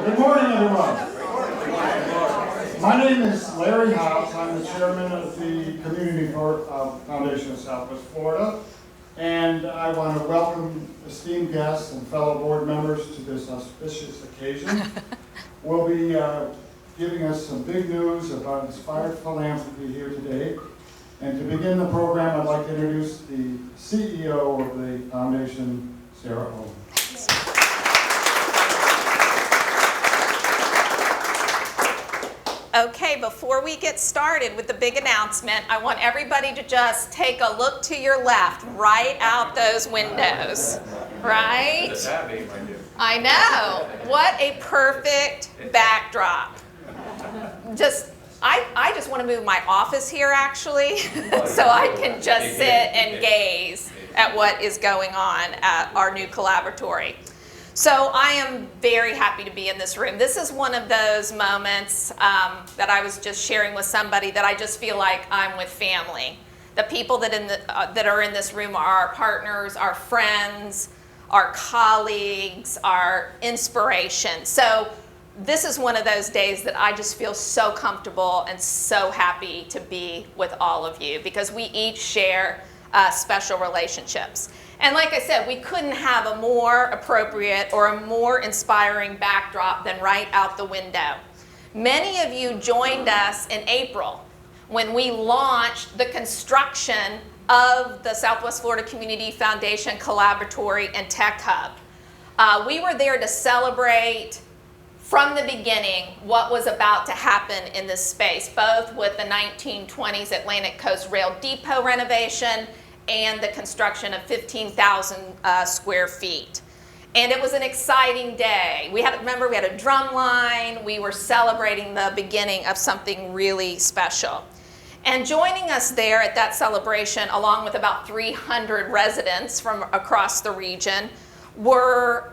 Good morning, everyone. My name is Larry Hobbs. I'm the chairman of the Community Foundation of Southwest Florida, and I want to welcome esteemed guests and fellow board members to this auspicious occasion. We'll be giving us some big news about inspired philanthropy here today. And to begin the program, I'd like to introduce the CEO of the foundation, Sarah Owen. Okay, before we get started with the big announcement, I want everybody to just take a look to your left, right out those windows, right? I know. What a perfect backdrop. I just want to move my office here, actually, so I can just sit and gaze at what is going on at our new Collaboratory. So I am very happy to be in this room. This is one of those moments that I was just sharing with somebody that I just feel like I'm with family. The people that are in this room are our partners, our friends, our colleagues, our inspiration. So this is one of those days that I just feel so comfortable and so happy to be with all of you because we each share special relationships. And like I said, we couldn't have a more appropriate or a more inspiring backdrop than right out the window. Many of you joined us in April when we launched the construction of the Southwest Florida Community Foundation Collaboratory and Tech Hub. We were there to celebrate from the beginning what was about to happen in this space, both with the 1920s Atlantic Coast Rail Depot renovation and the construction of 15,000 square feet. And it was an exciting day. Remember, we had a drum line. We were celebrating the beginning of something really special. And joining us there at that celebration, along with about 300 residents from across the region, were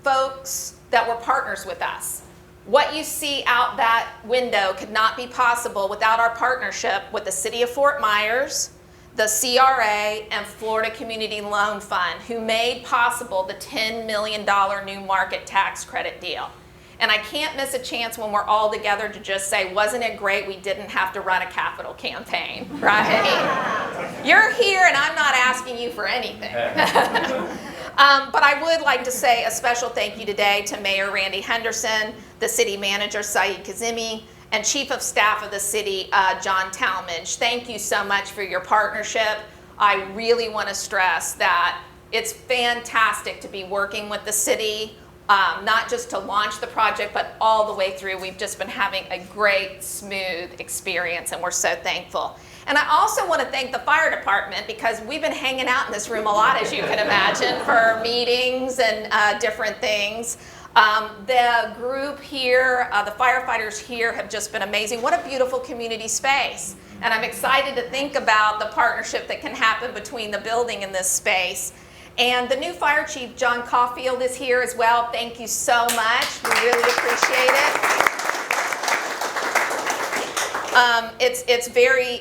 folks that were partners with us. What you see out that window could not be possible without our partnership with the City of Fort Myers, the CRA, and Florida Community Loan Fund, who made possible the $10 million new market tax credit deal. And I can't miss a chance when we're all together to just say, wasn't it great we didn't have to run a capital campaign, right? You're here and I'm not asking you for anything. But I would like to say a special thank you today to Mayor Randy Henderson, the City Manager Saeed Kazemi, and Chief of Staff of the City, John Talmadge. Thank you so much for your partnership. I really want to stress that it's fantastic to be working with the city, not just to launch the project, but all the way through. We've just been having a great, smooth experience, and we're so thankful. And I also want to thank the fire department because we've been hanging out in this room a lot, as you can imagine, for meetings and different things. The group here, the firefighters here have just been amazing. What a beautiful community space. And I'm excited to think about the partnership that can happen between the building and this space. And the new fire chief, John Caulfield, is here as well. Thank you so much. We really appreciate it.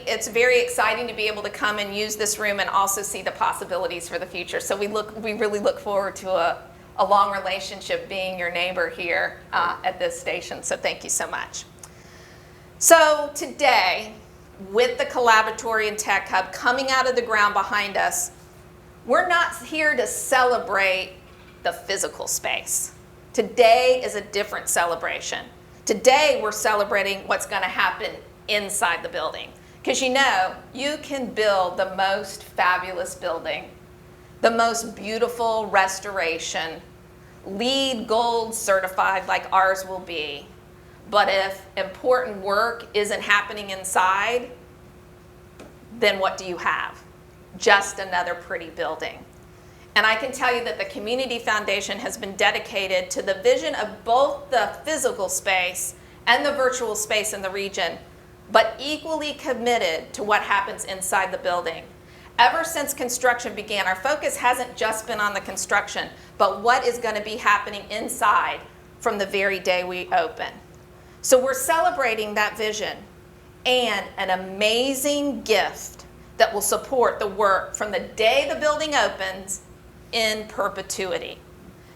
It's very exciting to be able to come and use this room and also see the possibilities for the future. So we really look forward to a long relationship being your neighbor here at this station. So thank you so much. So today, with the Collaboratory and Tech Hub coming out of the ground behind us, we're not here to celebrate the physical space. Today is a different celebration. Today we're celebrating what's going to happen inside the building. Because you can build the most fabulous building, the most beautiful restoration, LEED Gold certified like ours will be. But if important work isn't happening inside, then what do you have? Just another pretty building. And I can tell you that the Community Foundation has been dedicated to the vision of both the physical space and the virtual space in the region, but equally committed to what happens inside the building. Ever since construction began, our focus hasn't just been on the construction, but what is going to be happening inside from the very day we open. So we're celebrating that vision and an amazing gift that will support the work from the day the building opens in perpetuity.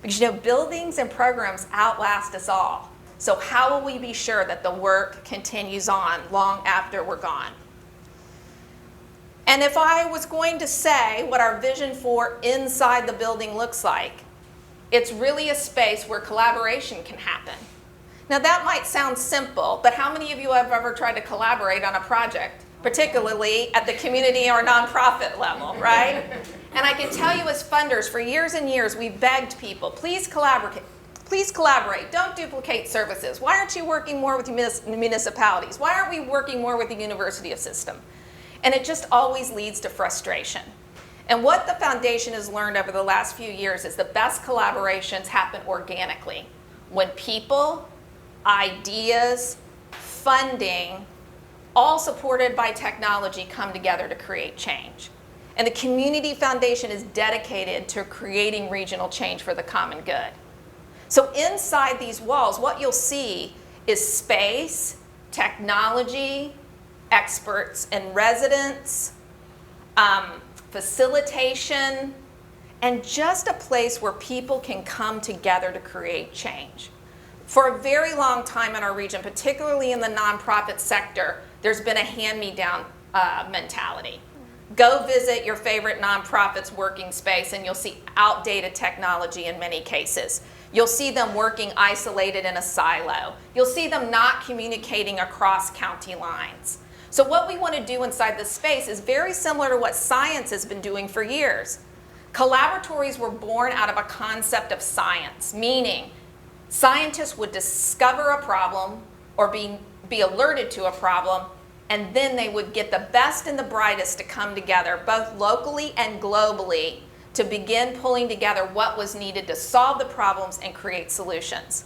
Because buildings and programs outlast us all. So how will we be sure that the work continues on long after we're gone? And if I was going to say what our vision for inside the building looks like, it's really a space where collaboration can happen. Now that might sound simple, but how many of you have ever tried to collaborate on a project, particularly at the community or nonprofit level, right? And I can tell you as funders, for years and years, we've begged people, please collaborate. Please collaborate. Don't duplicate services. Why aren't you working more with municipalities? Why aren't we working more with the university system? And it just always leads to frustration. And what the foundation has learned over the last few years is the best collaborations happen organically. When people, ideas, funding, all supported by technology come together to create change. And the Community Foundation is dedicated to creating regional change for the common good. So inside these walls, what you'll see is space, technology, experts and residents, facilitation, and just a place where people can come together to create change. For a very long time in our region, particularly in the nonprofit sector, there's been a hand-me-down mentality. Go visit your favorite nonprofit's working space and you'll see outdated technology in many cases. You'll see them working isolated in a silo. You'll see them not communicating across county lines. So what we want to do inside this space is very similar to what science has been doing for years. Collaboratories were born out of a concept of science, meaning scientists would discover a problem or be alerted to a problem, and then they would get the best and the brightest to come together, both locally and globally, to begin pulling together what was needed to solve the problems and create solutions.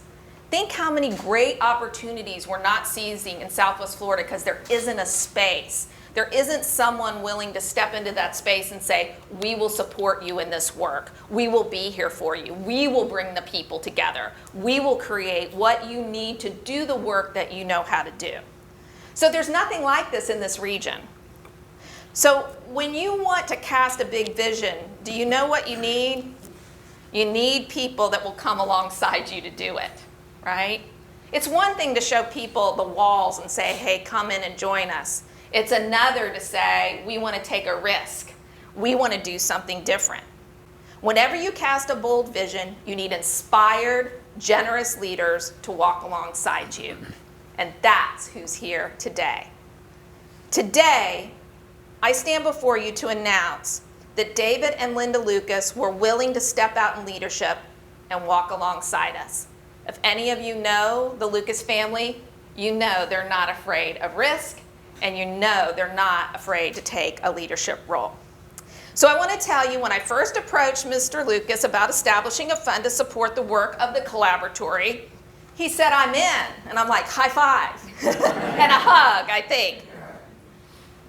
Think how many great opportunities we're not seizing in Southwest Florida because there isn't a space. There isn't someone willing to step into that space and say, we will support you in this work. We will be here for you. We will bring the people together. We will create what you need to do the work that you know how to do. So there's nothing like this in this region. So when you want to cast a big vision, do you know what you need? You need people that will come alongside you to do it, right? It's one thing to show people the walls and say, hey, come in and join us. It's another to say, we want to take a risk. We want to do something different. Whenever you cast a bold vision, you need inspired, generous leaders to walk alongside you. And that's who's here today. Today, I stand before you to announce that David and Linda Lucas were willing to step out in leadership and walk alongside us. If any of you know the Lucas family, you know they're not afraid of risk, and you know they're not afraid to take a leadership role. So I want to tell you, when I first approached Mr. Lucas about establishing a fund to support the work of the Collaboratory, he said, I'm in. And I'm like, high five. And a hug, I think.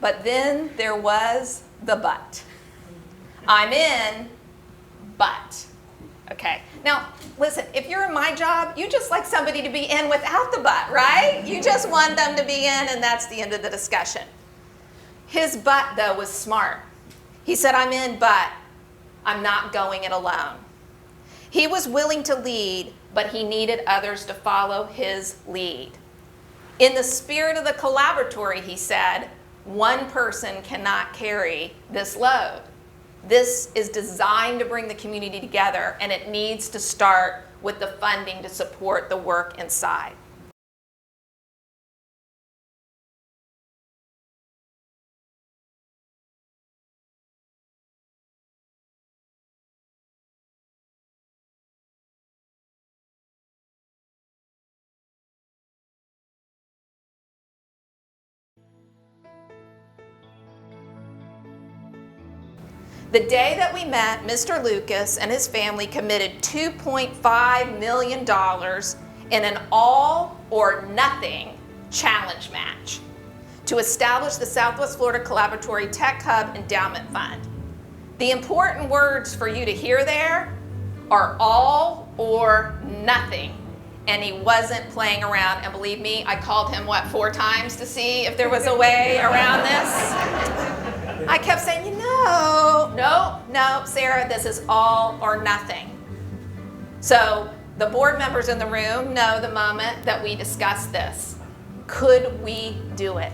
But then there was the but. I'm in, but. Okay. Now, listen, if you're in my job, you just like somebody to be in without the but, right? You just want them to be in, and that's the end of the discussion. His but, though, was smart. He said, I'm in, but I'm not going it alone. He was willing to lead, but he needed others to follow his lead. In the spirit of the Collaboratory, he said, one person cannot carry this load. This is designed to bring the community together, and it needs to start with the funding to support the work inside. The day that we met, Mr. Lucas and his family committed $2.5 million in an all or nothing challenge match to establish the Southwest Florida Collaboratory Tech Hub Endowment Fund. The important words for you to hear there are all or nothing. And he wasn't playing around. And believe me, I called him, 4 times to see if there was a way around this? I kept saying, no, Sarah, this is all or nothing. So the board members in the room know the moment that we discussed this. Could we do it?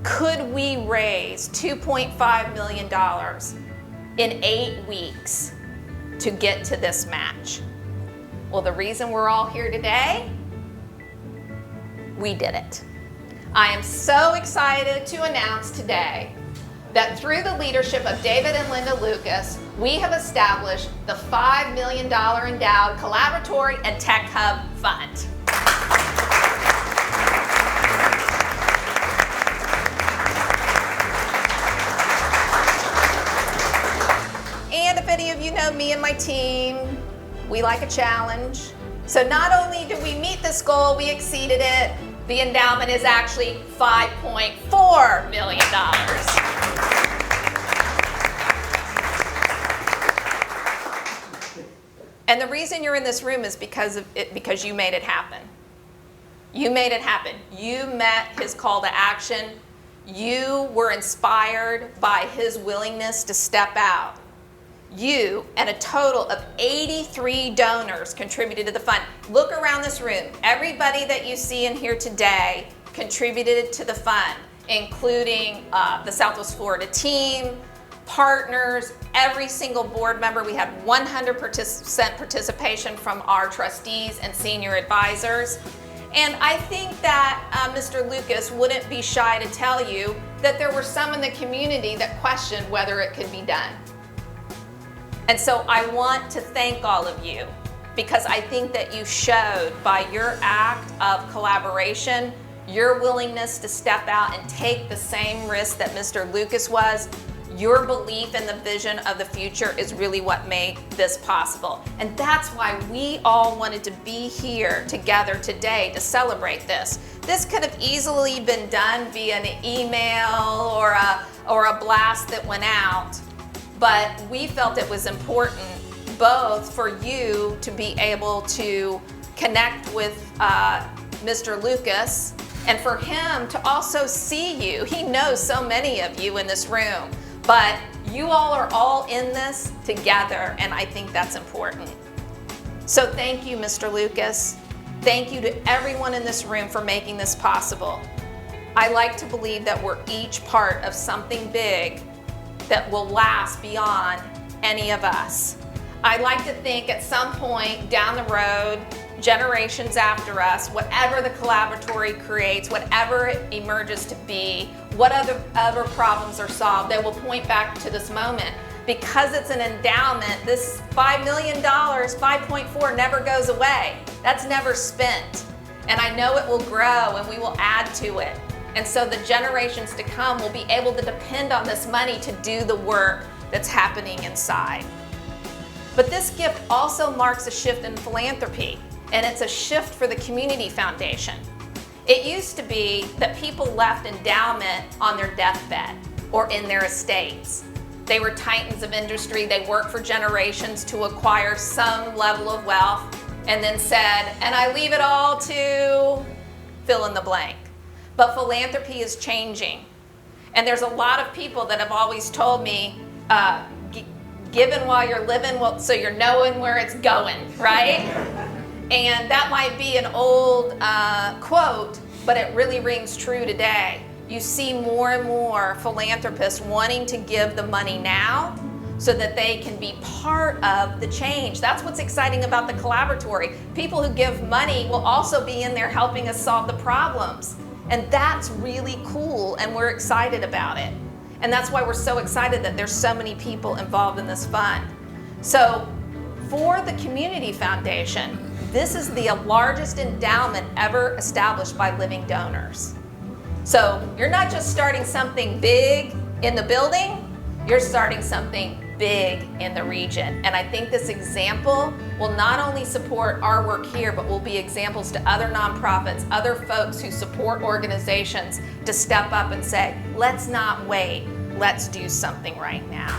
Could we raise $2.5 million in 8 weeks to get to this match? Well, the reason we're all here today, we did it. I am so excited to announce today that through the leadership of David and Linda Lucas, we have established the $5 million endowed Collaboratory and Tech Hub Fund. And if any of you know me and my team, we like a challenge. So not only did we meet this goal, we exceeded it. The endowment is actually $5.4 million. And the reason you're in this room is because you made it happen. You made it happen. You met his call to action. You were inspired by his willingness to step out. You and a total of 83 donors contributed to the fund. Look around this room. Everybody that you see in here today contributed to the fund, including the Southwest Florida team, partners, every single board member. We had 100% participation from our trustees and senior advisors. And I think that Mr. Lucas wouldn't be shy to tell you that there were some in the community that questioned whether it could be done. And so I want to thank all of you, because I think that you showed by your act of collaboration, your willingness to step out and take the same risk that Mr. Lucas was. Your belief in the vision of the future is really what made this possible. And that's why we all wanted to be here together today to celebrate this. This could have easily been done via an email or a blast that went out. But we felt it was important both for you to be able to connect with Mr. Lucas and for him to also see you. He knows so many of you in this room, but you all are all in this together, and I think that's important. So thank you, Mr. Lucas. Thank you to everyone in this room for making this possible. I like to believe that we're each part of something big that will last beyond any of us. I like to think at some point down the road, generations after us, whatever the Collaboratory creates, whatever it emerges to be, what other problems are solved, they will point back to this moment. Because it's an endowment, this $5 million, 5.4 never goes away. That's never spent. And I know it will grow and we will add to it. And so the generations to come will be able to depend on this money to do the work that's happening inside. But this gift also marks a shift in philanthropy, and it's a shift for the Community Foundation. It used to be that people left endowment on their deathbed or in their estates. They were titans of industry. They worked for generations to acquire some level of wealth and then said, and I leave it all to fill in the blank. But philanthropy is changing. And there's a lot of people that have always told me, giving while you're living, well, so you're knowing where it's going, right? And that might be an old quote, but it really rings true today. You see more and more philanthropists wanting to give the money now so that they can be part of the change. That's what's exciting about the Collaboratory. People who give money will also be in there helping us solve the problems. And that's really cool, and we're excited about it. And that's why we're so excited that there's so many people involved in this fund. So for the Community Foundation, this is the largest endowment ever established by living donors. So you're not just starting something big in the building, you're starting something big in the region. And I think this example will not only support our work here, but will be examples to other nonprofits, other folks who support organizations to step up and say, let's not wait, let's do something right now.